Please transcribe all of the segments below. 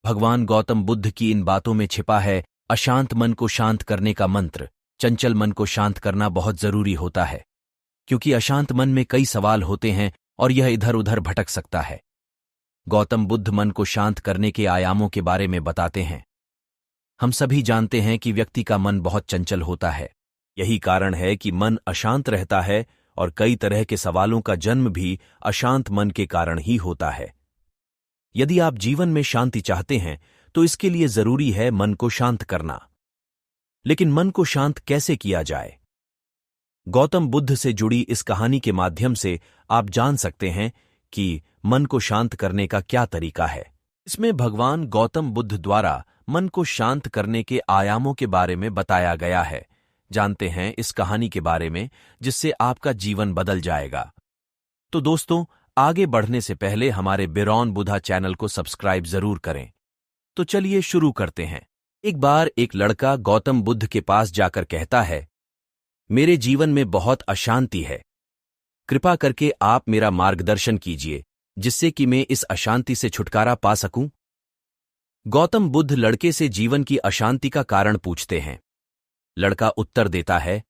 भगवान गौतम बुद्ध की इन बातों में छिपा है अशांत मन को शांत करने का मंत्र। चंचल मन को शांत करना बहुत जरूरी होता है, क्योंकि अशांत मन में कई सवाल होते हैं और यह इधर उधर भटक सकता है। गौतम बुद्ध मन को शांत करने के आयामों के बारे में बताते हैं। हम सभी जानते हैं कि व्यक्ति का मन बहुत चंचल होता है। यही कारण है कि मन अशांत रहता है और कई तरह के सवालों का जन्म भी अशांत मन के कारण ही होता है। यदि आप जीवन में शांति चाहते हैं तो इसके लिए जरूरी है मन को शांत करना। लेकिन मन को शांत कैसे किया जाए? गौतम बुद्ध से जुड़ी इस कहानी के माध्यम से आप जान सकते हैं कि मन को शांत करने का क्या तरीका है। इसमें भगवान गौतम बुद्ध द्वारा मन को शांत करने के आयामों के बारे में बताया गया है। जानते हैं इस कहानी के बारे में, जिससे आपका जीवन बदल जाएगा। तो दोस्तों, आगे बढ़ने से पहले हमारे बियॉन्ड बुद्धा चैनल को सब्सक्राइब जरूर करें। तो चलिए शुरू करते हैं। एक बार एक लड़का गौतम बुद्ध के पास जाकर कहता है, मेरे जीवन में बहुत अशांति है, कृपा करके आप मेरा मार्गदर्शन कीजिए जिससे कि मैं इस अशांति से छुटकारा पा सकूं। गौतम बुद्ध लड़के से जीवन की अशांति का कारण पूछते हैं। लड़का उत्तर देता है,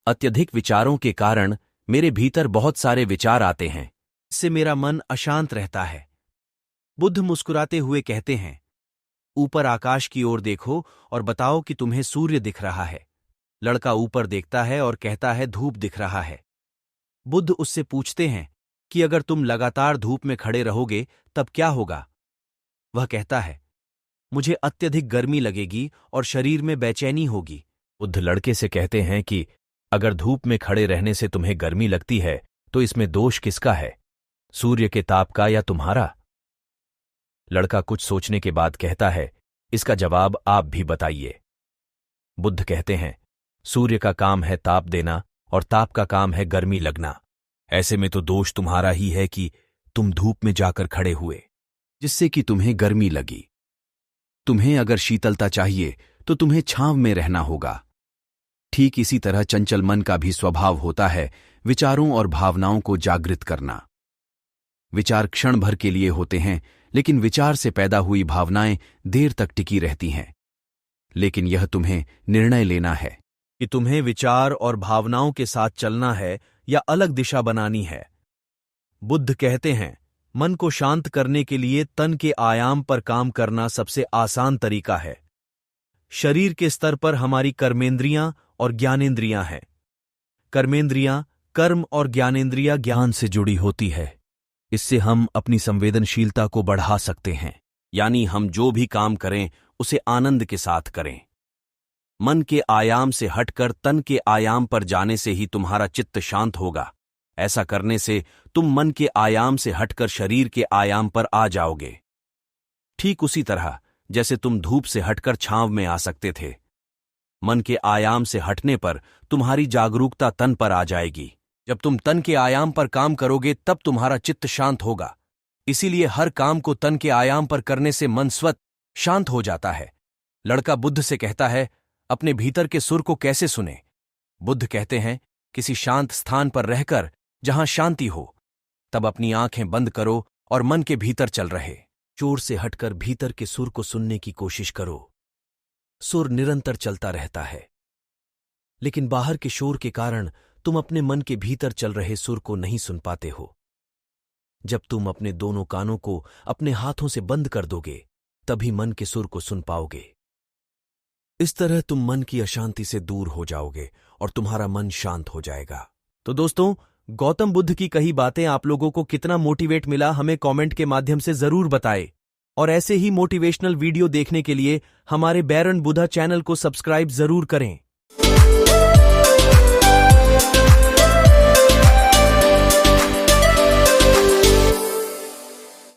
अत्यधिक विचारों के कारण मेरे भीतर बहुत सारे विचार आते हैं, इससे मेरा मन अशांत रहता है। बुद्ध मुस्कुराते हुए कहते हैं, ऊपर आकाश की ओर देखो और बताओ कि तुम्हें सूर्य दिख रहा है। लड़का ऊपर देखता है और कहता है, धूप दिख रहा है। बुद्ध उससे पूछते हैं कि अगर तुम लगातार धूप में खड़े रहोगे तब क्या होगा? वह कहता है, मुझे अत्यधिक गर्मी लगेगी और शरीर में बेचैनी होगी। बुद्ध लड़के से कहते हैं कि अगर धूप में खड़े रहने से तुम्हें गर्मी लगती है तो इसमें दोष किसका है, सूर्य के ताप का या तुम्हारा? लड़का कुछ सोचने के बाद कहता है, इसका जवाब आप भी बताइए। बुद्ध कहते हैं, सूर्य का काम है ताप देना और ताप का काम है गर्मी लगना। ऐसे में तो दोष तुम्हारा ही है कि तुम धूप में जाकर खड़े हुए, जिससे कि तुम्हें गर्मी लगी। तुम्हें अगर शीतलता चाहिए तो तुम्हें छांव में रहना होगा। ठीक इसी तरह चंचल मन का भी स्वभाव होता है विचारों और भावनाओं को जागृत करना। विचार क्षण भर के लिए होते हैं, लेकिन विचार से पैदा हुई भावनाएं देर तक टिकी रहती हैं। लेकिन यह तुम्हें निर्णय लेना है कि तुम्हें विचार और भावनाओं के साथ चलना है या अलग दिशा बनानी है। बुद्ध कहते हैं, मन को शांत करने के लिए तन के आयाम पर काम करना सबसे आसान तरीका है। शरीर के स्तर पर हमारी कर्मेंद्रियां और ज्ञानेंद्रियां हैं। कर्मेंद्रियां कर्म और ज्ञानेंद्रियां ज्ञान से जुड़ी होती है। इससे हम अपनी संवेदनशीलता को बढ़ा सकते हैं, यानी हम जो भी काम करें उसे आनंद के साथ करें। मन के आयाम से हटकर तन के आयाम पर जाने से ही तुम्हारा चित्त शांत होगा। ऐसा करने से तुम मन के आयाम से हटकर शरीर के आयाम पर आ जाओगे। ठीक उसी तरह जैसे तुम धूप से हटकर छांव में आ सकते थे। मन के आयाम से हटने पर तुम्हारी जागरूकता तन पर आ जाएगी। जब तुम तन के आयाम पर काम करोगे तब तुम्हारा चित्त शांत होगा। इसीलिए हर काम को तन के आयाम पर करने से मन स्वतः शांत हो जाता है। लड़का बुद्ध से कहता है, अपने भीतर के सुर को कैसे सुने? बुद्ध कहते हैं, किसी शांत स्थान पर रहकर जहां शांति हो, तब अपनी आंखें बंद करो और मन के भीतर चल रहे शोर से हटकर भीतर के सुर को सुनने की कोशिश करो। सुर निरंतर चलता रहता है, लेकिन बाहर के शोर के कारण तुम अपने मन के भीतर चल रहे सुर को नहीं सुन पाते हो। जब तुम अपने दोनों कानों को अपने हाथों से बंद कर दोगे, तभी मन के सुर को सुन पाओगे। इस तरह तुम मन की अशांति से दूर हो जाओगे और तुम्हारा मन शांत हो जाएगा। तो दोस्तों, गौतम बुद्ध की कही बातें आप लोगों को कितना मोटिवेट मिला हमें कमेंट के माध्यम से जरूर बताएं। और ऐसे ही मोटिवेशनल वीडियो देखने के लिए हमारे बियॉन्ड बुद्धा चैनल को सब्सक्राइब जरूर करें।